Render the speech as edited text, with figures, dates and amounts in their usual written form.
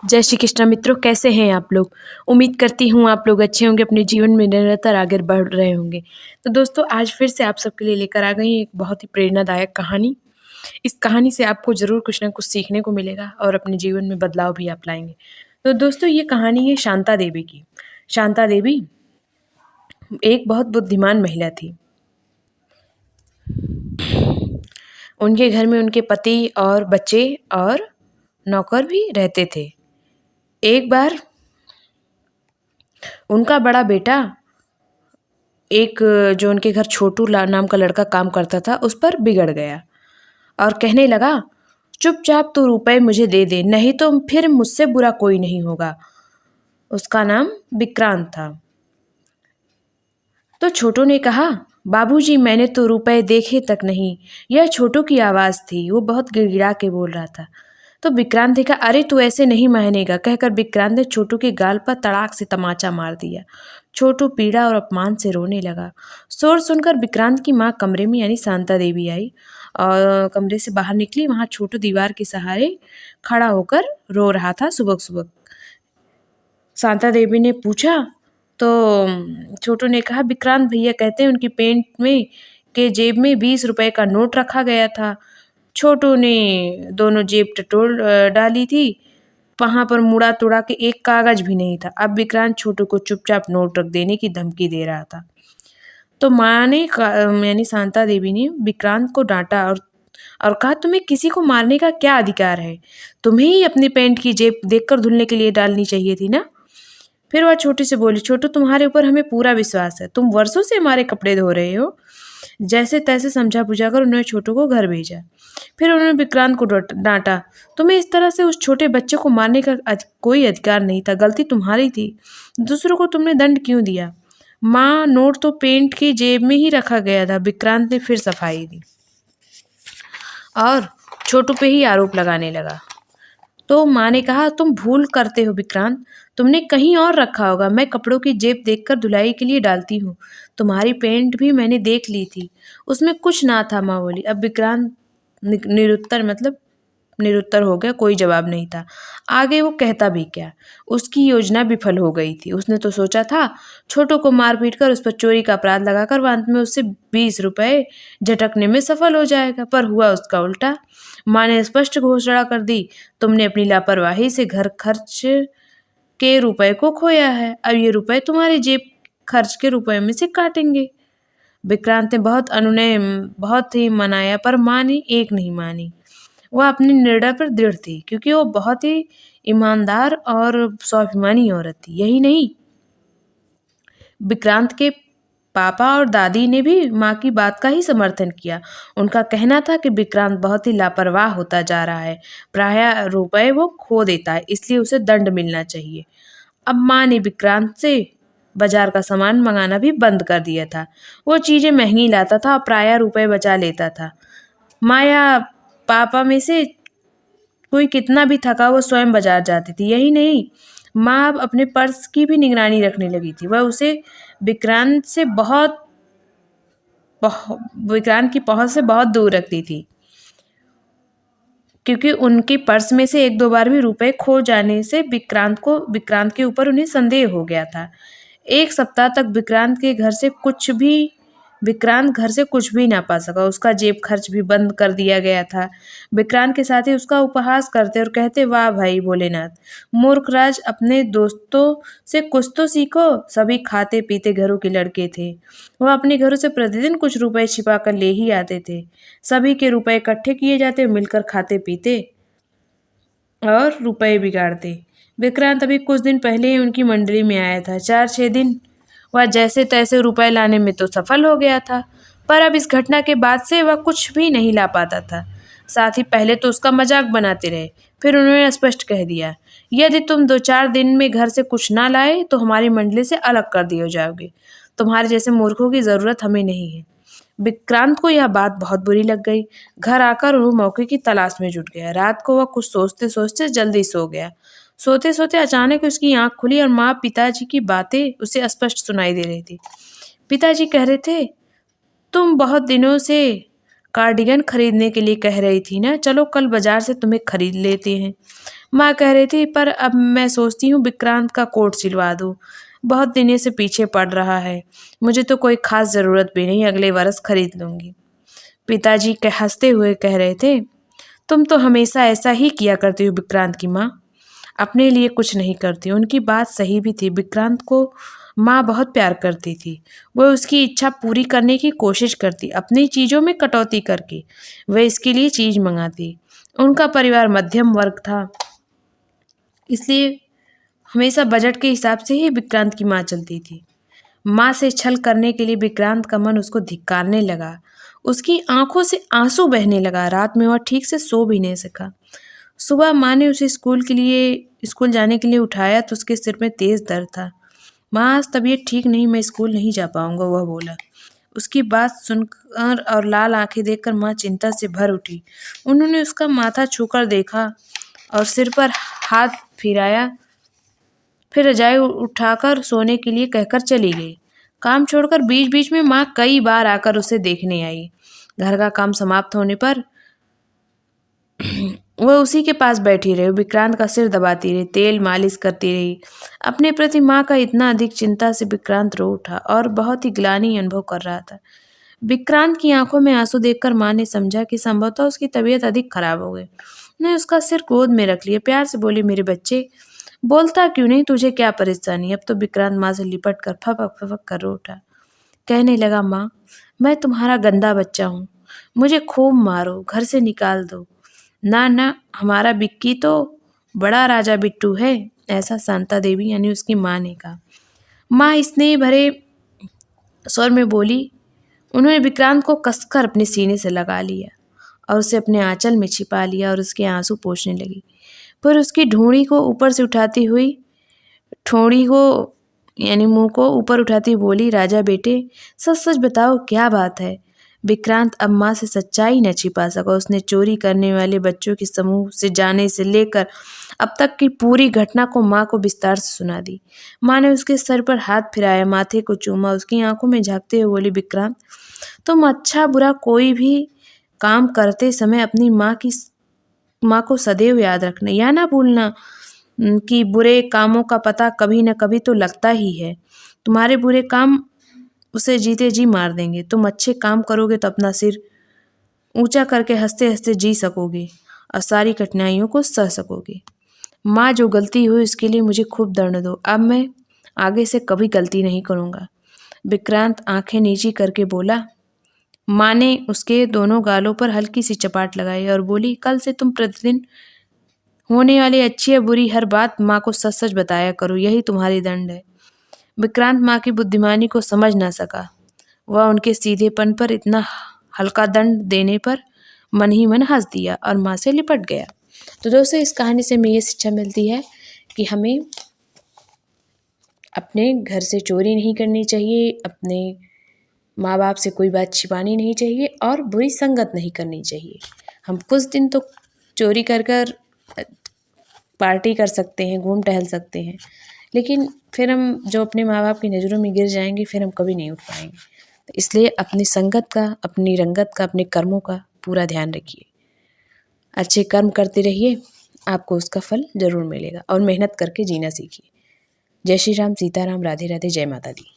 जय श्री कृष्ण मित्रों, कैसे हैं आप लोग। उम्मीद करती हूँ आप लोग अच्छे होंगे, अपने जीवन में निरंतर आगे बढ़ रहे होंगे। तो दोस्तों, आज फिर से आप सबके लिए लेकर आ गई एक बहुत ही प्रेरणादायक कहानी। इस कहानी से आपको ज़रूर कुछ ना कुछ सीखने को मिलेगा और अपने जीवन में बदलाव भी आप लाएंगे। तो दोस्तों, ये कहानी है शांता देवी की। शांता देवी एक बहुत बुद्धिमान महिला थी। उनके घर में उनके पति और बच्चे और नौकर भी रहते थे। एक बार उनका बड़ा बेटा एक जो उनके घर छोटू नाम का लड़का काम करता था, उस पर बिगड़ गया और कहने लगा, चुपचाप तू रुपए मुझे दे दे, नहीं तो फिर मुझसे बुरा कोई नहीं होगा। उसका नाम विक्रांत था। तो छोटू ने कहा, बाबूजी मैंने तो रुपए देखे तक नहीं। यह छोटू की आवाज़ थी, वो बहुत गिड़गिड़ा के बोल रहा था। तो विक्रांत ने कहा, अरे तू ऐसे नहीं मानेगा, कहकर विक्रांत ने छोटू के गाल पर तड़ाक से तमाचा मार दिया। छोटू पीड़ा और अपमान से रोने लगा। शोर सुनकर विक्रांत की माँ कमरे में यानी शांता देवी आई और कमरे से बाहर निकली। वहाँ छोटू दीवार के सहारे खड़ा होकर रो रहा था सुबह सुबह। शांता देवी ने पूछा तो छोटू ने कहा, विक्रांत भैया कहते हैं उनकी पेंट में के जेब में 20 रुपए का नोट रखा गया था। छोटू ने दोनों जेब टटोल डाली थी, वहाँ पर मुड़ा तुड़ा के एक कागज भी नहीं था। अब विक्रांत छोटू को चुपचाप नोट रख देने की धमकी दे रहा था। तो माँ ने यानी शांता देवी ने विक्रांत को डांटा और कहा, तुम्हें किसी को मारने का क्या अधिकार है? तुम्हें ही अपनी पैंट की जेब देखकर धुलने के लिए डालनी चाहिए थी ना। फिर वह छोटू से बोली, छोटू तुम्हारे ऊपर हमें पूरा विश्वास है, तुम वर्षों से हमारे कपड़े धो रहे हो। जैसे तैसे समझा बुझा कर उन्होंने छोटू को घर भेजा। फिर उन्होंने विक्रांत को डांटा, तुम्हें इस तरह से उस छोटे बच्चे को मारने का कोई अधिकार नहीं था, गलती तुम्हारी थी। दूसरों को तुमने दंड क्यों दिया? माँ, नोट तो पेंट की जेब में ही रखा गया था। विक्रांत ने फिर सफाई दी और छोटू पे ही आरोप लगाने लगा। तो माँ ने कहा, तुम भूल करते हो विक्रांत, तुमने कहीं और रखा होगा। मैं कपड़ों की जेब देखकर धुलाई के लिए डालती हूँ। तुम्हारी पेंट भी मैंने देख ली थी, उसमें कुछ ना था, माँ बोली। अब विक्रांत निरुत्तर हो गया, कोई जवाब नहीं था। आगे वो कहता भी क्या। उसकी योजना विफल हो गई थी। उसने तो सोचा था छोटू को मार पीट कर उस पर चोरी का अपराध लगाकर वह अंत में उससे 20 रुपए झटकने में सफल हो जाएगा, पर हुआ उसका उल्टा। माँ ने स्पष्ट घोषणा कर दी, तुमने अपनी लापरवाही से घर खर्च के रुपए को खोया है। अब ये रुपए तुम्हारी जेब खर्च के रुपए में से काटेंगे। विक्रांत ने बहुत ही मनाया, पर माँ ने एक नहीं मानी। वह अपने निर्णय पर दृढ़ थी, क्योंकि वो बहुत ही ईमानदार और स्वाभिमानी औरत थी। यही नहीं, विक्रांत के पापा और दादी ने भी माँ की बात का ही समर्थन किया। उनका कहना था कि विक्रांत बहुत ही लापरवाह होता जा रहा है, प्रायः रुपए वो खो देता है, इसलिए उसे दंड मिलना चाहिए। अब माँ ने विक्रांत से बाजार का सामान मंगाना भी बंद कर दिया था। वो चीजें महंगी लाता था और प्रायः रुपए बचा लेता था। माँ या पापा में से कोई कितना भी थका वो स्वयं बाजार जाती थी। यही नहीं, माँ अब अपने पर्स की भी निगरानी रखने लगी थी। वह उसे विक्रांत से विक्रांत की पहुंच से बहुत दूर रखती थी, क्योंकि उनके पर्स में से एक दो बार भी रुपए खो जाने से विक्रांत के ऊपर उन्हें संदेह हो गया था। एक सप्ताह तक विक्रांत घर से कुछ भी ना पा सका। उसका जेब खर्च भी बंद कर दिया गया था। विक्रांत के साथी उसका उपहास करते और कहते, वाह भाई भोलेनाथ, मूर्ख राज, अपने दोस्तों से कुछ तो सीखो। सभी खाते पीते घरों के लड़के थे। वह अपने घरों से प्रतिदिन कुछ रुपए छिपा कर ले ही आते थे। सभी के रुपए इकट्ठे किए जाते, मिलकर खाते पीते और रुपए बिगाड़ते। विक्रांत अभी कुछ दिन पहले ही उनकी मंडली में आया था। 4-6 दिन वह जैसे तैसे रुपए लाने में तो सफल हो गया था, पर अब इस घटना के बाद से वह कुछ भी नहीं ला पाता था। साथ ही पहले तो उसका मजाक बनाते रहे, फिर उन्होंने स्पष्ट कह दिया, यदि तुम 2-4 दिन में घर से कुछ ना लाए तो हमारी मंडली से अलग कर दिए जाओगे। तुम्हारे जैसे मूर्खों की जरूरत हमें नहीं है। विक्रांत को यह बात बहुत बुरी लग गई। घर आकर वो मौके की तलाश में जुट गया। रात को वह कुछ सोचते सोचते जल्दी सो गया। सोते सोते अचानक उसकी आंख खुली और माँ पिताजी की बातें उसे स्पष्ट सुनाई दे रही थी। पिताजी कह रहे थे, तुम बहुत दिनों से कार्डिगन खरीदने के लिए कह रही थी ना, चलो कल बाजार से तुम्हें खरीद लेते हैं। माँ कह रही थी, पर अब मैं सोचती हूँ विक्रांत का कोट सिलवा दूँ, बहुत दिनों से पीछे पड़ रहा है। मुझे तो कोई खास ज़रूरत भी नहीं, अगले वर्ष खरीद लूँगी। पिताजी के हंसते हुए कह रहे थे, तुम तो हमेशा ऐसा ही किया करती हो विक्रांत की माँ, अपने लिए कुछ नहीं करती। उनकी बात सही भी थी। विक्रांत को माँ बहुत प्यार करती थी। वह उसकी इच्छा पूरी करने की कोशिश करती, अपनी चीज़ों में कटौती करके वह इसके लिए चीज़ मंगाती। उनका परिवार मध्यम वर्ग था, इसलिए हमेशा बजट के हिसाब से ही विक्रांत की माँ चलती थी। माँ से छल करने के लिए विक्रांत का मन उसको धिक्कारने लगा। उसकी आंखों से आंसू बहने लगा। रात में वह ठीक से सो भी नहीं सका। सुबह माँ ने उसे स्कूल जाने के लिए उठाया तो उसके सिर में तेज दर्द था। माँ, आज तबीयत ठीक नहीं, मैं स्कूल नहीं जा पाऊंगा, वह बोला। उसकी बात सुनकर और लाल आंखें देखकर माँ चिंता से भर उठी। उन्होंने उसका माथा छूकर देखा और सिर पर हाथ फिराया, फिर रजाई उठाकर सोने के लिए कहकर चली गई। काम छोड़कर बीच बीच में माँ कई बार आकर उसे देखने आई। घर का काम समाप्त होने पर वह उसी के पास बैठी रही, विक्रांत का सिर दबाती रही, तेल मालिश करती रही। अपने प्रति माँ का इतना अधिक चिंता से विक्रांत रो उठा और बहुत ही ग्लानि अनुभव कर रहा था। विक्रांत की आंखों में आंसू देखकर माँ ने समझा कि संभवतः उसकी तबीयत अधिक खराब हो गई। उसने उसका सिर गोद में रख लिया, प्यार से बोली, मेरे बच्चे, बोलता क्यों नहीं, तुझे क्या परेशानी? अब तो विक्रांत माँ से लिपट कर फपक फपक कर रो उठा। कहने लगा, माँ, मैं तुम्हारा गंदा बच्चा हूँ, मुझे खूब मारो, घर से निकाल दो। ना ना, हमारा बिक्की तो बड़ा राजा बिट्टू है, ऐसा शांता देवी यानी उसकी माँ ने कहा। माँ स्नेह भरे स्वर में बोली। उन्होंने विक्रांत को कसकर अपने सीने से लगा लिया और उसे अपने आंचल में छिपा लिया और उसके आंसू पोंछने लगी। फिर उसकी ढूंढी को ऊपर से उठाती हुई ठोड़ी को यानी मुंह को ऊपर उठाती बोली, राजा बेटे, सच सच बताओ, क्या बात है? विक्रांत अब माँ से सच्चाई न छिपा सका। उसने चोरी करने वाले बच्चों के समूह से जाने से लेकर अब तक की पूरी घटना को माँ को विस्तार से सुना दी। माँ ने उसके सर पर हाथ फिराया, माथे को चूमा, उसकी आंखों में झांकते हुए बोली, विक्रांत, तुम अच्छा बुरा कोई भी काम करते समय अपनी माँ को सदैव याद रखना, या ना भूलना कि बुरे कामों का पता कभी न कभी तो लगता ही है। तुम्हारे बुरे काम उसे जीते जी मार देंगे। तुम अच्छे काम करोगे तो अपना सिर ऊंचा करके हंसते हंसते जी सकोगे और सारी कठिनाइयों को सह सकोगे। माँ, जो गलती हुई उसके लिए मुझे खूब दंड दो। अब मैं आगे से कभी गलती नहीं करूँगा। विक्रांत आंखें नीची करके बोला। माँ ने उसके दोनों गालों पर हल्की सी चपाट लगाई और बोली, कल से तुम प्रतिदिन होने वाली अच्छी या बुरी हर बात माँ को सच सच बताया करो, यही तुम्हारी दंड है। विक्रांत माँ की बुद्धिमानी को समझ ना सका। वह उनके सीधेपन पर इतना हल्का दंड देने पर मन ही मन हंस दिया और माँ से लिपट गया। तो दोस्तों, इस कहानी से हमें ये शिक्षा मिलती है कि हमें अपने घर से चोरी नहीं करनी चाहिए, अपने माँ बाप से कोई बात छिपानी नहीं चाहिए और बुरी संगत नहीं करनी चाहिए। हम कुछ दिन तो चोरी कर कर पार्टी कर सकते हैं, घूम टहल सकते हैं, लेकिन फिर हम जो अपने माँ बाप की नज़रों में गिर जाएंगे फिर हम कभी नहीं उठ पाएंगे। तो इसलिए अपनी संगत का, अपनी रंगत का, अपने कर्मों का पूरा ध्यान रखिए। अच्छे कर्म करते रहिए, आपको उसका फल जरूर मिलेगा और मेहनत करके जीना सीखिए। जय श्री राम, सीताराम, राधे राधे, जय माता दी।